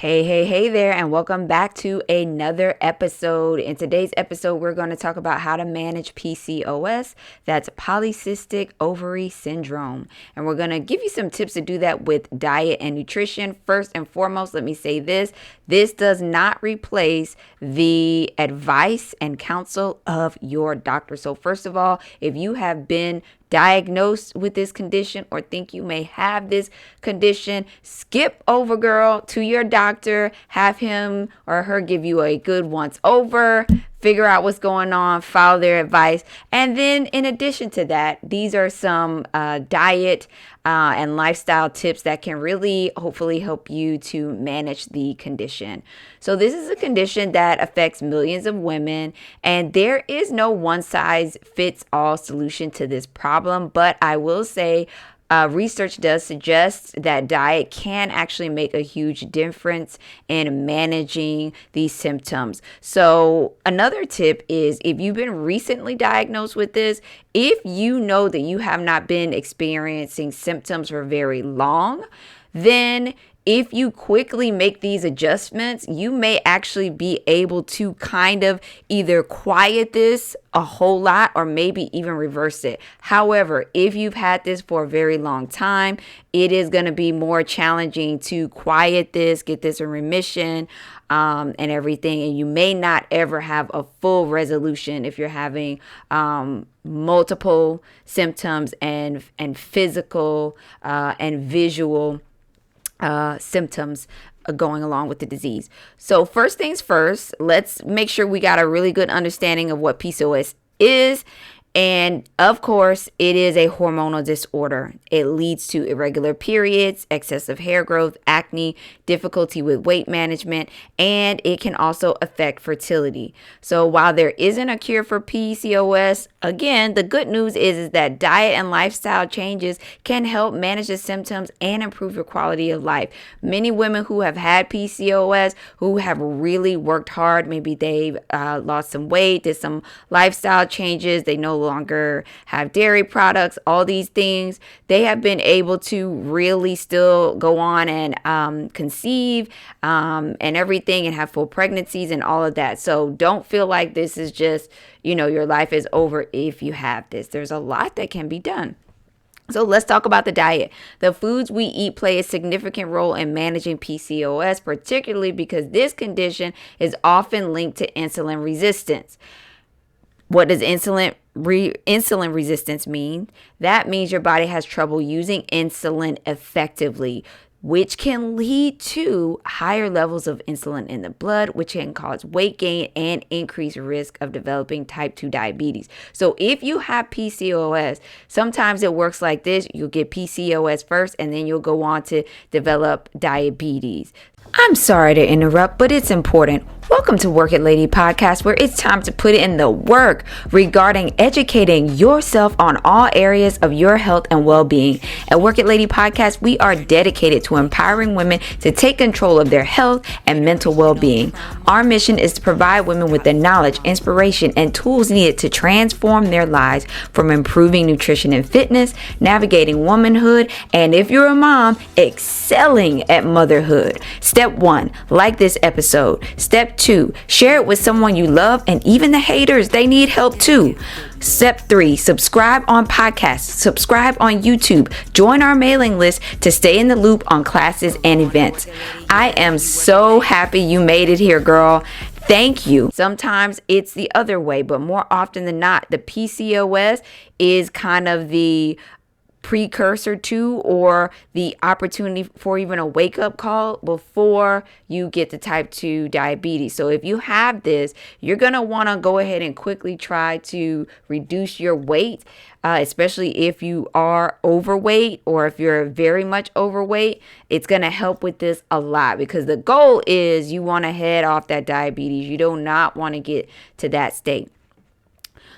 Hey there, and welcome back to another episode. In today's episode, we're going to talk about how to manage PCOS, that's Polycystic Ovary Syndrome. And we're going to give you some tips to do that with diet and nutrition. First and foremost, let me say this does not replace the advice and counsel of your doctor. So first of all, if you have been diagnosed with this condition or think you may have this condition, skip over, girl, to your doctor. Have him or her give you a good once over, figure out what's going on, follow their advice. And then in addition to that, these are some diet and lifestyle tips that can really hopefully help you to manage the condition. So this is a condition that affects millions of women, and there is no one size fits all solution to this problem. But I will say research does suggest that diet can actually make a huge difference in managing these symptoms. So another tip is, if you've been recently diagnosed with this, if you know that you have not been experiencing symptoms for very long, then if you quickly make these adjustments, you may actually be able to kind of either quiet this a whole lot or maybe even reverse it. However, if you've had this for a very long time, it is going to be more challenging to quiet this, get this in remission, and everything. And you may not ever have a full resolution if you're having multiple symptoms and physical and visual symptoms going along with the disease. So first things first, let's make sure we got a really good understanding of what PCOS is. And of course, it is a hormonal disorder. It leads to irregular periods, excessive hair growth, acne, difficulty with weight management, and it can also affect fertility. So while there isn't a cure for PCOS, again, the good news is that diet and lifestyle changes can help manage the symptoms and improve your quality of life. Many women who have had PCOS, who have really worked hard, maybe they've lost some weight, did some lifestyle changes, they no longer have dairy products, all these things, they have been able to really still go on and conceive and everything, and have full pregnancies and all of that. So don't feel like this is just, your life is over if you have this. There's a lot that can be done. So let's talk about the diet. The foods we eat play a significant role in managing PCOS, particularly because this condition is often linked to insulin resistance. What does insulin resistance mean? That means your body has trouble using insulin effectively, which can lead to higher levels of insulin in the blood, which can cause weight gain and increase risk of developing type 2 diabetes. So if you have PCOS, sometimes it works like this. You'll get PCOS first, and then you'll go on to develop diabetes. I'm sorry to interrupt, but it's important. Welcome to Work It Lady Podcast, where it's time to put in the work regarding educating yourself on all areas of your health and well-being. At Work It Lady Podcast, we are dedicated to empowering women to take control of their health and mental well-being. Our mission is to provide women with the knowledge, inspiration, and tools needed to transform their lives, from improving nutrition and fitness, navigating womanhood, and if you're a mom, excelling at motherhood. Step 1, like this episode. Step 2, share it with someone you love, and even the haters, they need help too. Step 3, subscribe on podcasts, subscribe on YouTube, join our mailing list to stay in the loop on classes and events. I am so happy you made it here, girl. Thank you. Sometimes it's the other way, but more often than not, the PCOS is kind of the precursor to, or the opportunity for even a wake-up call before you get the type 2 diabetes. So if you have this, you're going to want to go ahead and quickly try to reduce your weight, especially if you are overweight, or if you're very much overweight. It's going to help with this a lot, because the goal is you want to head off that diabetes. You do not want to get to that state.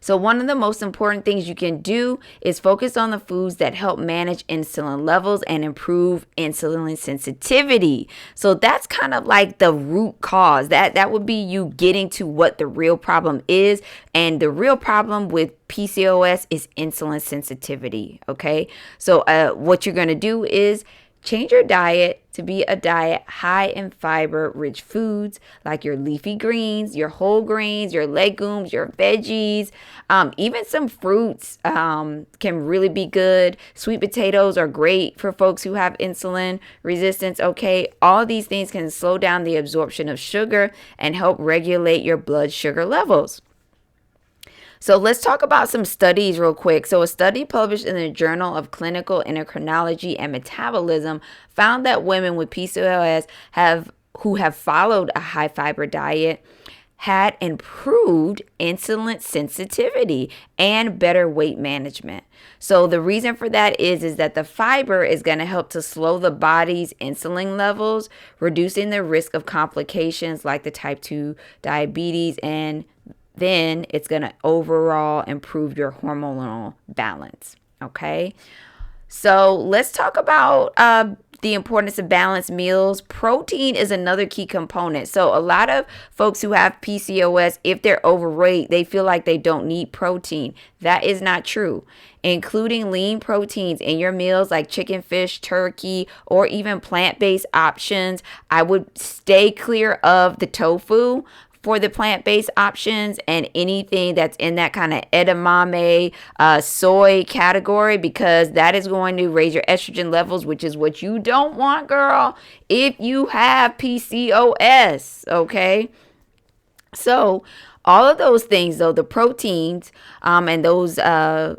So one of the most important things you can do is focus on the foods that help manage insulin levels and improve insulin sensitivity. So that's kind of like the root cause. That would be you getting to what the real problem is. And the real problem with PCOS is insulin sensitivity. Okay. So what you're going to do is Change your diet to be a diet high in fiber rich foods like your leafy greens, your whole grains, your legumes, your veggies, even some fruits can really be good. Sweet potatoes are great for folks who have insulin resistance. Okay, all these things can slow down the absorption of sugar and help regulate your blood sugar levels. So let's talk about some studies real quick. So a study published in the Journal of Clinical Endocrinology and Metabolism found that women with PCOS who have followed a high fiber diet had improved insulin sensitivity and better weight management. So the reason for that is that the fiber is going to help to slow the body's insulin levels, reducing the risk of complications like the type 2 diabetes, and then it's going to overall improve your hormonal balance. Okay. So let's talk about the importance of balanced meals. Protein is another key component. So a lot of folks who have PCOS, if they're overweight, they feel like they don't need protein. That is not true. Including lean proteins in your meals like chicken, fish, turkey, or even plant-based options. I would stay clear of the tofu for the plant-based options and anything that's in that kind of edamame, soy category, because that is going to raise your estrogen levels, which is what you don't want, girl, if you have PCOS, okay? So all of those things, though, the proteins and those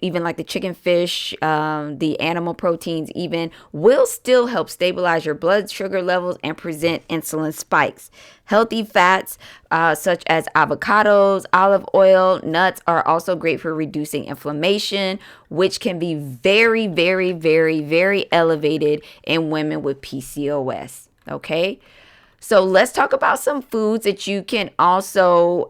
even like the chicken, fish, the animal proteins even will still help stabilize your blood sugar levels and present insulin spikes. Healthy fats such as avocados, olive oil, nuts are also great for reducing inflammation, which can be very, very, very, very elevated in women with PCOS. Okay. So let's talk about some foods that you can also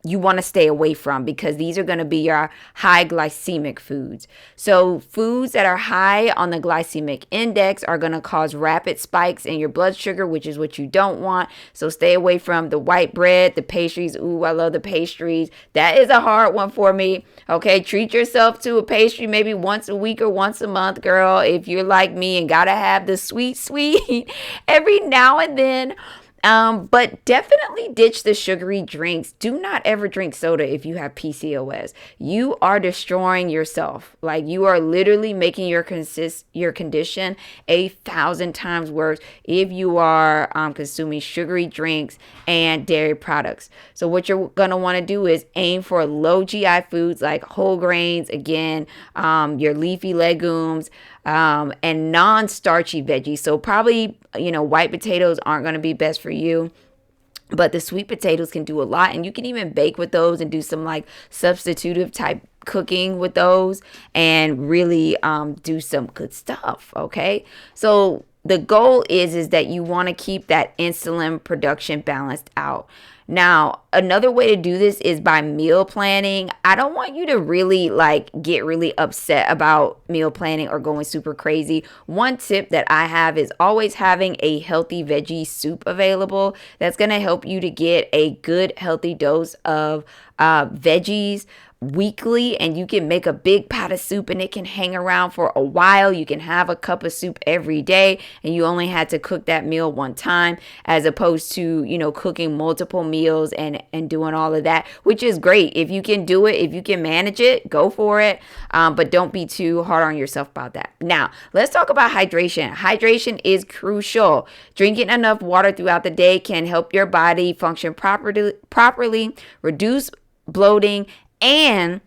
you want to stay away from, because these are going to be your high glycemic foods. So foods that are high on the glycemic index are going to cause rapid spikes in your blood sugar, which is what you don't want. So stay away from the white bread, the pastries. Ooh, I love the pastries. That is a hard one for me. Okay, treat yourself to a pastry maybe once a week or once a month, girl, if you're like me and gotta have the sweet every now and then. But definitely ditch the sugary drinks. Do not ever drink soda if you have PCOS. You are destroying yourself. Like, you are literally making your condition 1,000 times worse if you are consuming sugary drinks and dairy products. So what you're going to want to do is aim for low GI foods like whole grains, again, your leafy legumes, and non-starchy veggies. So probably, white potatoes aren't going to be best for you, but the sweet potatoes can do a lot. And you can even bake with those and do some like substitutive type cooking with those and really do some good stuff. Okay. So the goal is that you want to keep that insulin production balanced out. Now, another way to do this is by meal planning. I don't want you to really get really upset about meal planning or going super crazy. One tip that I have is always having a healthy veggie soup available. That's going to help you to get a good healthy dose of veggies weekly, and you can make a big pot of soup and it can hang around for a while. You can have a cup of soup every day and you only had to cook that meal one time, as opposed to cooking multiple meals and doing all of that, which is great. If you can do it, if you can manage it, go for it, but don't be too hard on yourself about that. Now let's talk about hydration. Hydration is crucial. Drinking enough water throughout the day can help your body function properly, reduce bloating, and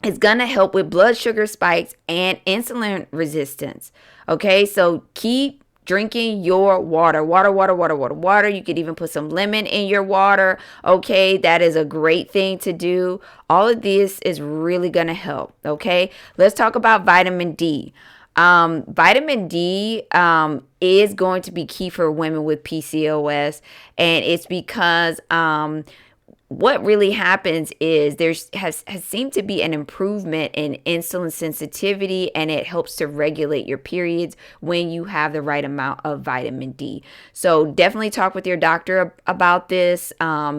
it's going to help with blood sugar spikes and insulin resistance. Okay, so keep drinking your water. You could even put some lemon in your water. Okay, that is a great thing to do. All of this is really going to help. Okay, let's talk about vitamin D. Vitamin D is going to be key for women with PCOS, and it's because what really happens is has seemed to be an improvement in insulin sensitivity, and it helps to regulate your periods when you have the right amount of vitamin D. So definitely talk with your doctor about this.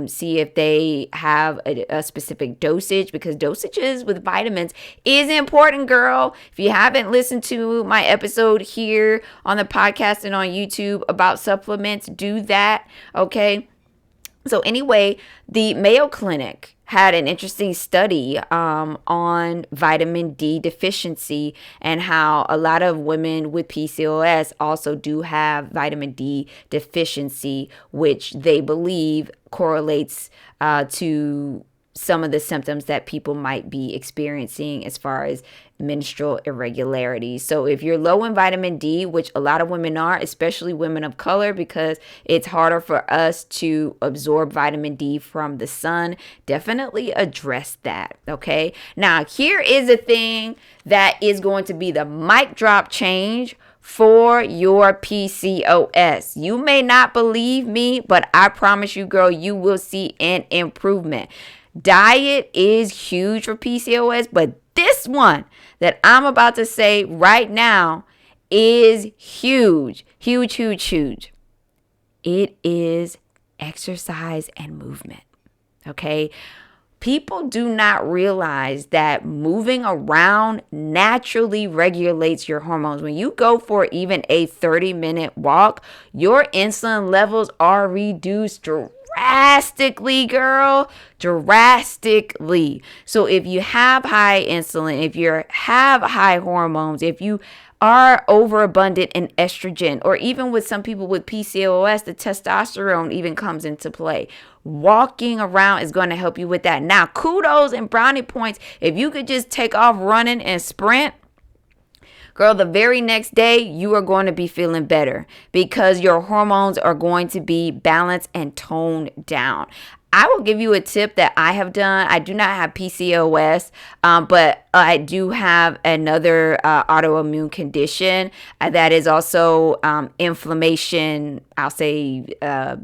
See if they have a specific dosage, because dosages with vitamins is important, girl. If you haven't listened to my episode here on the podcast and on YouTube about supplements, do that. Okay. So anyway, the Mayo Clinic had an interesting study on vitamin D deficiency, and how a lot of women with PCOS also do have vitamin D deficiency, which they believe correlates to some of the symptoms that people might be experiencing as far as menstrual irregularities. So if you're low in vitamin D, which a lot of women are, especially women of color, because it's harder for us to absorb vitamin D from the sun, definitely address that. Okay. Now, here is a thing that is going to be the mic drop change for your PCOS. You may not believe me, but I promise you, girl, you will see an improvement. Diet is huge for PCOS, but this one that I'm about to say right now is huge, huge, huge, huge. It is exercise and movement. Okay. People do not realize that moving around naturally regulates your hormones. When you go for even a 30-minute walk, your insulin levels are reduced drastically, girl, drastically. So if you have high insulin, if you have high hormones, if you are overabundant in estrogen, or even with some people with PCOS, the testosterone even comes into play. Walking around is going to help you with that. Now, kudos and brownie points if you could just take off running and sprint. Girl, the very next day, you are going to be feeling better because your hormones are going to be balanced and toned down. I will give you a tip that I have done. I do not have PCOS, but I do have another autoimmune condition that is also inflammation, I'll say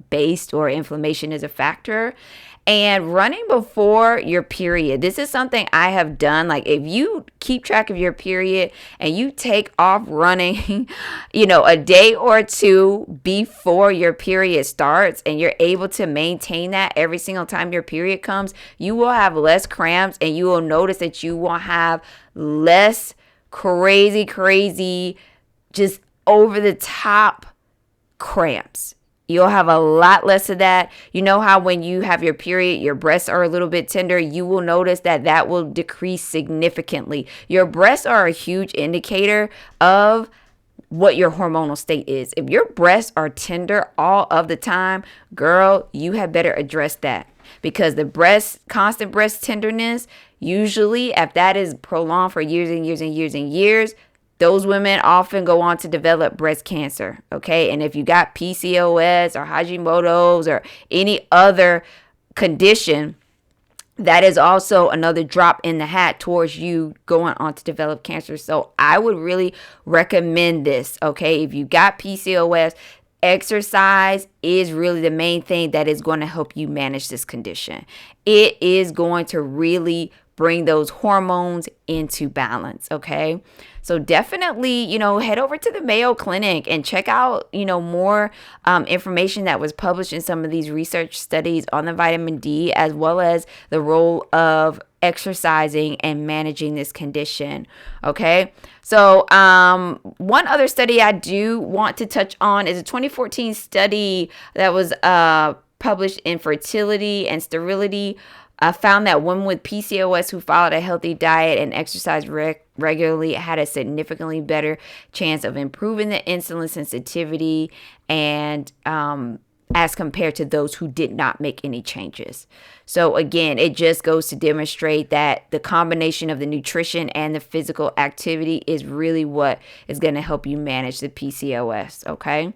based, or inflammation is a factor. And running before your period, this is something I have done. Like, if you keep track of your period and you take off running, a day or two before your period starts, and you're able to maintain that every single time your period comes, you will have less cramps, and you will notice that you will have less crazy, just over the top cramps. You'll have a lot less of that. You know how when you have your period, your breasts are a little bit tender. You will notice that will decrease significantly. Your breasts are a huge indicator of what your hormonal state is. If your breasts are tender all of the time, girl, you had better address that, because the constant breast tenderness, usually if that is prolonged for years and years and years and years, those women often go on to develop breast cancer, okay? And if you got PCOS or Hashimoto's or any other condition, that is also another drop in the hat towards you going on to develop cancer. So I would really recommend this, okay? If you got PCOS, exercise is really the main thing that is going to help you manage this condition. It is going to really bring those hormones into balance, okay? So definitely, head over to the Mayo Clinic and check out, more information that was published in some of these research studies on the vitamin D, as well as the role of exercising and managing this condition. Okay. So one other study I do want to touch on is a 2014 study that was published in Fertility and Sterility. Found that women with PCOS who followed a healthy diet and exercised regularly had a significantly better chance of improving the insulin sensitivity, and as compared to those who did not make any changes. So again, it just goes to demonstrate that the combination of the nutrition and the physical activity is really what is going to help you manage the PCOS. Okay.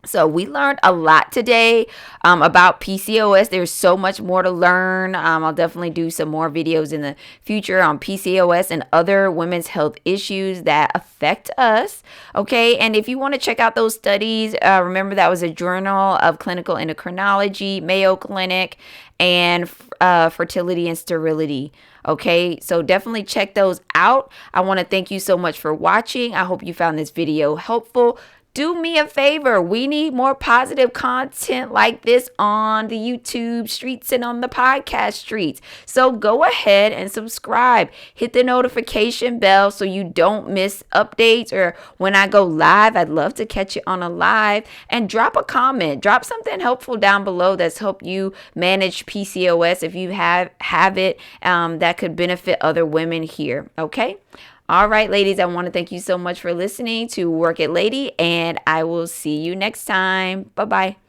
So we learned a lot today about PCOS. There's so much more to learn. I'll definitely do some more videos in the future on PCOS and other women's health issues that affect us. Okay, and if you want to check out those studies, remember that was a Journal of Clinical Endocrinology, Mayo Clinic, and Fertility and Sterility. Okay, so definitely check those out. I want to thank you so much for watching. I hope you found this video helpful. Do me a favor. We need more positive content like this on the YouTube streets and on the podcast streets. So go ahead and subscribe. Hit the notification bell so you don't miss updates or when I go live. I'd love to catch you on a live, and drop a comment. Drop something helpful down below that's helped you manage PCOS if you have it that could benefit other women here. Okay. All right, ladies, I want to thank you so much for listening to Work It Lady, and I will see you next time. Bye-bye.